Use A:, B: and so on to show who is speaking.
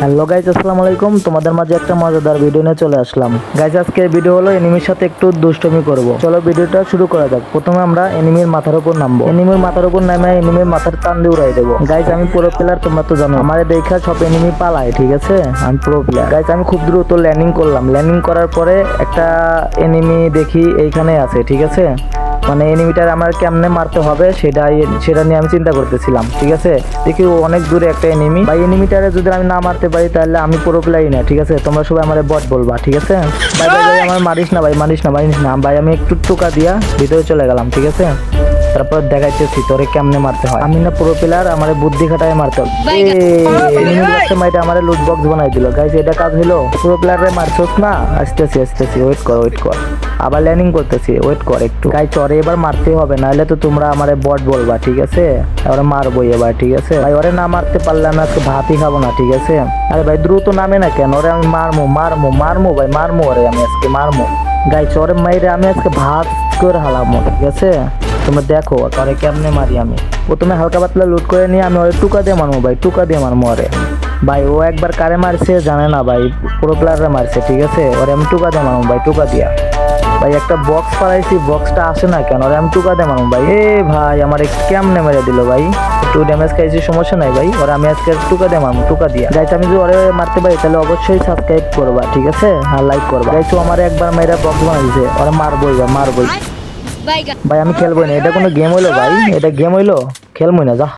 A: Hello guys, আসসালামু আলাইকুম। তোমাদের মাঝে একটা মজাদার ভিডিও নিয়ে চলে আসলাম। গাইজ, আজকে ভিডিও হলো এনিমির সাথে একটু দুষ্টমি করব। চলো ভিডিওটা শুরু করা যাক। প্রথমে আমরা এনিমির মাথার উপর নামবো। এনিমির মাথার উপর নামে এনিমির মাথার টান দিয়ে উড়াই দেবো। গাইজ, আমি পুরো প্লেয়ার, তোমরা তো জানো। আমার দেখা সব এনিমি পালায়, ঠিক আছে? আমি পুরো প্লেয়ার। গাইজ, আমি খুব দ্রুত ল্যান্ডিং করলাম। ল্যান্ডিং করার পরে একটা এনিমি দেখি এইখানে আছে, ঠিক আছে? মানে এনিমিটার আমার কেমনে মারতে হবে সেটা নিয়ে আমি চিন্তা করতেছিলাম, ঠিক আছে? দেখি ও অনেক দূরে একটা এনিমি। ভাই, এনিমিটারে যদি আমি না মারতে পারি তাহলে আমি পুরো প্লেয়ারই না, ঠিক আছে? তোমরা সবাই আমার বট বলবা, ঠিক আছে? ভাই ভাই ভাই, আমার মারিস না ভাই, মারিস না ভাই। আমি একটু টোকা দিয়া ভিতরে চলে গেলাম, ঠিক আছে? তারপর দেখাইতেছি তোরে কেমনে মারতে হয়। আমি না পুরো প্লেয়ার, আমার বুদ্ধি খাটায় মারতে হবে। মাইটা আমার লুট বক্স বানাই দিল। গাইস, এটা কাজ হলো? পুরো প্লেয়ারে মারছস না? আসতেছি, ওয়েট কর। আবার ল্যান্ডিং করতেছি, ওয়েট কর একটু। গাইস, ওরে এবার মারতে হবে, নাহলে তো তোমরা আমারে বট বলবা, ঠিক আছে? ওরে মারবোই এবার, ঠিক আছে? ভাই, ওরে না মারতে পারলে আমি আজকে ভাতই খাবো না, ঠিক আছে? আরে ভাই, দ্রুত নামে না কেন? ওরে আমি মারমু ভাই, মারমু ওরে আমি আজকে মারমু। গাইস, ওরে মাইরে আমি আজকে ভাত করে হালামো, ঠিক আছে? তোমরা দেখো ওরে কেমনে মারি আমি। প্রথমে হালকা পাতলা লুট করে নিয়ে আমি ওরে টুকা দিয়ে মারমু ভাই, ওরে। ভাই, ও একবার কারে মারছে জানে না ভাই, পুরো প্লেয়ারে মারছে, ঠিক আছে? ওরে আমি টুকা দিয়ে মারমু ভাই, টুকা দিয়া। ভাই, একটা বক্স পালাইছি, বক্সটা আসে না কেন? ওরে আমি টুকা দিয়ে মারমু ভাই। ভাই, আমার কেমনে মেরে দিল ভাই। একটু ড্যামেজ খাইছি, সমস্যা নাই ভাই। ওরে আমি আজকে টুকা দিয়ে মারমু, টুকা দিয়া। গাইস, আমি যদি ওরে মারতে পারি তাহলে অবশ্যই সাবস্ক্রাইব করবা, ঠিক আছে? আর লাইক করবা। গাইস, ও আমার একবার মেরে বক্স বানাইছে, ওরে মারবই। ভাই, আমি খেলবই না। এটা কোনো গেম হইলো ভাই? এটা গেম হইলো? খেলবই না, যা।